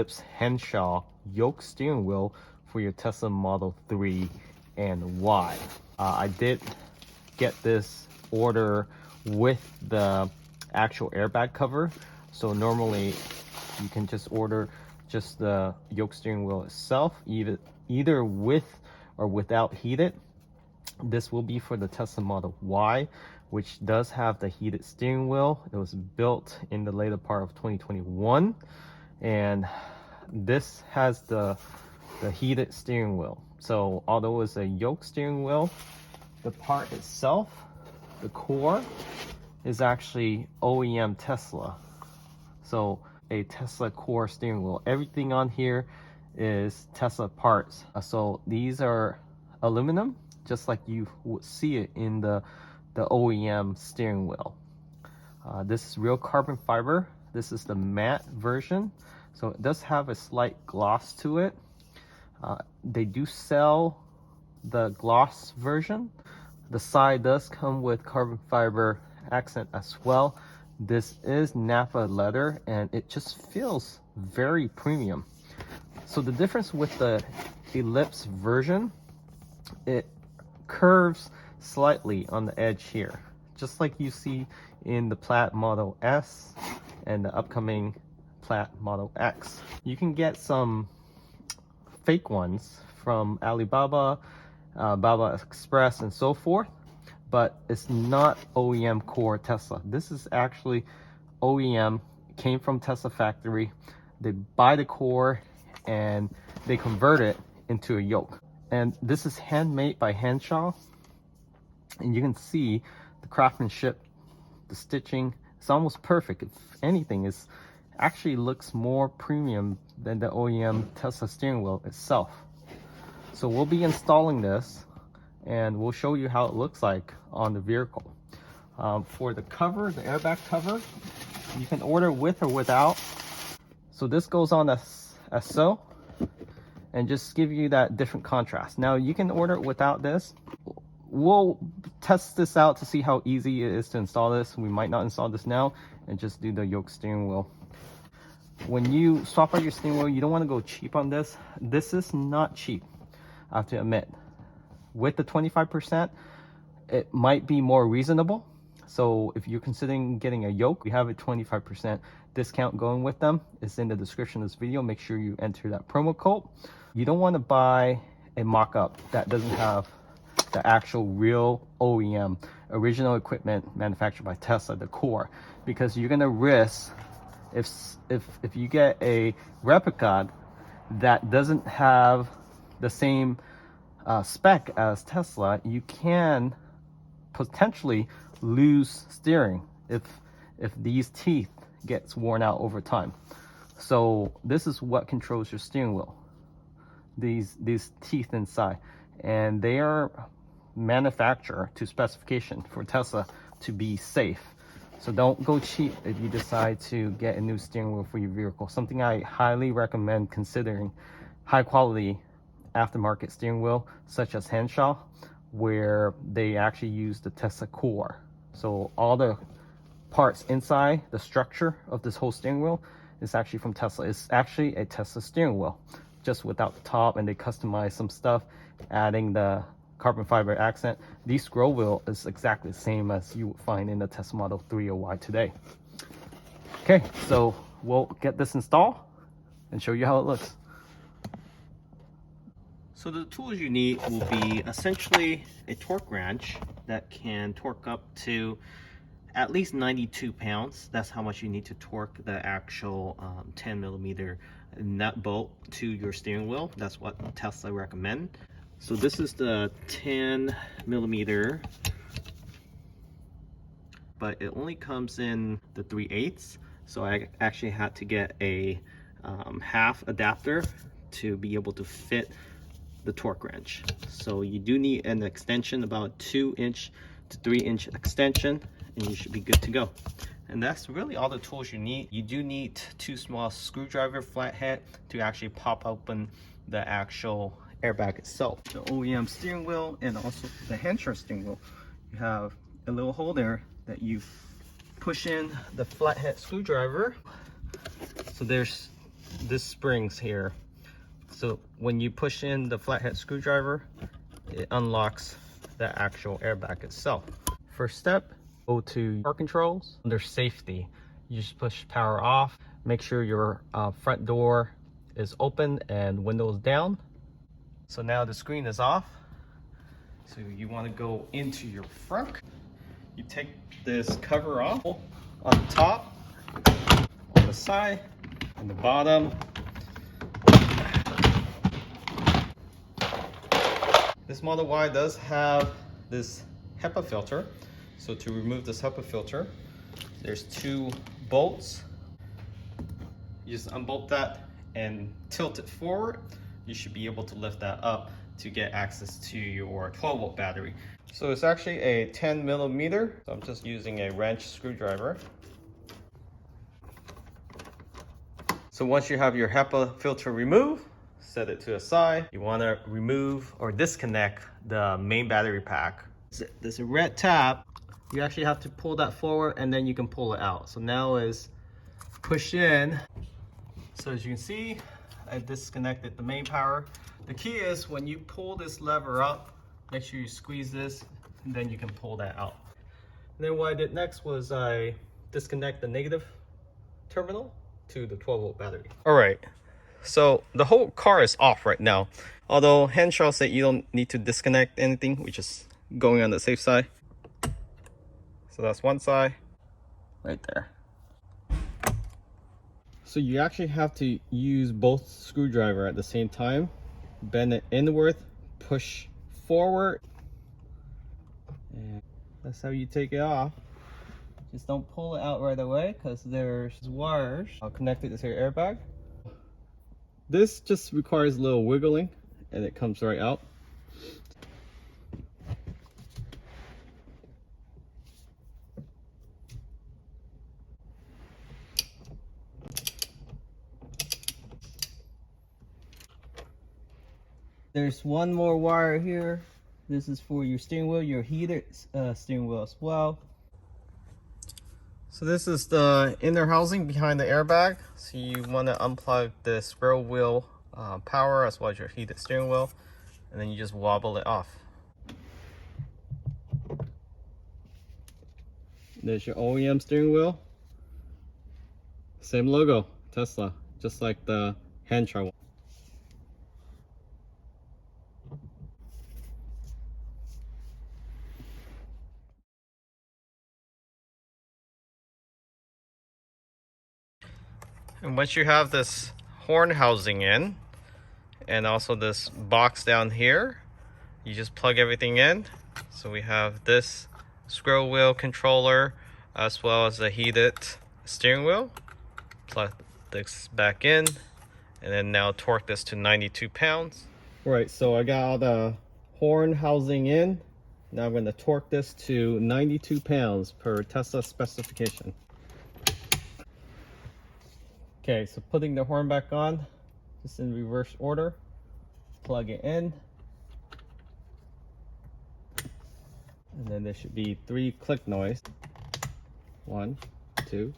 Phillips Henshaw Yoke steering wheel for your Tesla Model 3 and Y. I did get this order with the actual airbag cover, so normally you can just order just the Yoke steering wheel itself, either with or without heated. This will be for the Tesla Model Y, which does have the heated steering wheel. It was built in the later part of 2021, and this has the heated steering wheel. So although it's a Yoke steering wheel, the part itself, the core, is actually OEM Tesla. So a Tesla core steering wheel. Everything on here is Tesla parts. So these are aluminum, just like you would see it in the OEM steering wheel. This is real carbon fiber. This is the matte version, so it does have a slight gloss to it. They do sell the gloss version. The side does come with carbon fiber accent as well. This is Napa leather, and it just feels very premium. So the difference with the Ellipse version, it curves slightly on the edge here, just like you see in the Plaid Model S and the upcoming Plaid Model X. You can get some fake ones from Alibaba, Baba Express, and so forth, but it's not OEM core Tesla. This is actually OEM, came from Tesla factory. They buy the core and they convert it into a yoke. And this is handmade by Henshaw, and you can see the craftsmanship, the stitching. It's almost perfect. If anything, it actually looks more premium than the OEM Tesla steering wheel itself. So we'll be installing this, and we'll show you how it looks like on the vehicle. For the cover, the airbag cover, you can order with or without. So this goes on as so, and just give you that different contrast. Now you can order it without this. We'll test this out to see how easy it is to install this. We might not install this now and just do the Yoke steering wheel. When you swap out your steering wheel, you don't want to go cheap on this. This is not cheap, I have to admit. With the 25%, it might be more reasonable. So if you're considering getting a Yoke, we have a 25% discount going with them. It's in the description of this video. Make sure you enter that promo code. You don't want to buy a mock-up that doesn't have the actual real OEM, original equipment manufactured by Tesla, the core, because you're gonna risk, if you get a replica that doesn't have the same spec as Tesla, you can potentially lose steering if these teeth gets worn out over time. So this is what controls your steering wheel, these teeth inside, and they are manufactured to specification for Tesla to be safe. So don't go cheap if you decide to get a new steering wheel for your vehicle. Something I highly recommend considering: high quality aftermarket steering wheel such as Henshaw, where they actually use the Tesla core. So all the parts inside the structure of this whole steering wheel is actually from Tesla. It's actually a Tesla steering wheel, just without the top, and they customize some stuff, adding the carbon fiber accent. The scroll wheel is exactly the same as you would find in the Tesla Model 3 or Y today. Okay, so we'll get this installed and show you how it looks. So the tools you need will be essentially a torque wrench that can torque up to at least 92 pounds. That's how much you need to torque the actual 10 millimeter nut bolt to your steering wheel. That's what Tesla recommend. So this is the 10 millimeter, but it only comes in the 3/8. So I actually had to get a half adapter to be able to fit the torque wrench. So you do need an extension, about 2-inch to 3-inch extension, and you should be good to go. And that's really all the tools you need. You do need 2 small screwdriver flathead to actually pop open the actual airbag itself. The OEM steering wheel and also the Henshaw steering wheel, you have a little hole there that you push in the flathead screwdriver. So there's this springs here. So when you push in the flathead screwdriver, it unlocks the actual airbag itself. First step, go to power controls. Under safety, you just push power off. Make sure your front door is open and windows down. So now the screen is off. So you want to go into your front. You take this cover off on the top, on the side, and the bottom. This Model Y does have this HEPA filter. So to remove this HEPA filter, there's 2 bolts. You just unbolt that and tilt it forward. You should be able to lift that up to get access to your 12-volt battery. So it's actually a 10 millimeter. So I'm just using a wrench screwdriver. So once you have your HEPA filter removed, set it to the side. You want to remove or disconnect the main battery pack. There's a red tab. You actually have to pull that forward and then you can pull it out. So now is push in. So as you can see, I disconnected the main power. The key is when you pull this lever up, make sure you squeeze this and then you can pull that out. And then what I did next was I disconnect the negative terminal to the 12-volt battery. All right, so the whole car is off right now. Although Henshaw said you don't need to disconnect anything, which is going on the safe side. So that's one side right there. So you actually have to use both screwdriver at the same time. Bend it inward, push forward. And that's how you take it off. Just don't pull it out right away because there's wires connected to your airbag. This just requires a little wiggling and it comes right out. There's one more wire here. This is for your steering wheel, your heated steering wheel as well. So this is the inner housing behind the airbag. So you want to unplug the squirrel wheel power as well as your heated steering wheel, and then you just wobble it off. There's your OEM steering wheel. Same logo, Tesla, just like the Henshaw one. And once you have this horn housing in, and also this box down here, you just plug everything in. So we have this squirrel wheel controller as well as the heated steering wheel. Plug this back in, and then now torque this to 92 pounds. All right, so I got all the horn housing in. Now I'm going to torque this to 92 pounds per Tesla specification. Okay, so putting the horn back on, just in reverse order. Plug it in. And then there should be 3 click noise. 1, 2,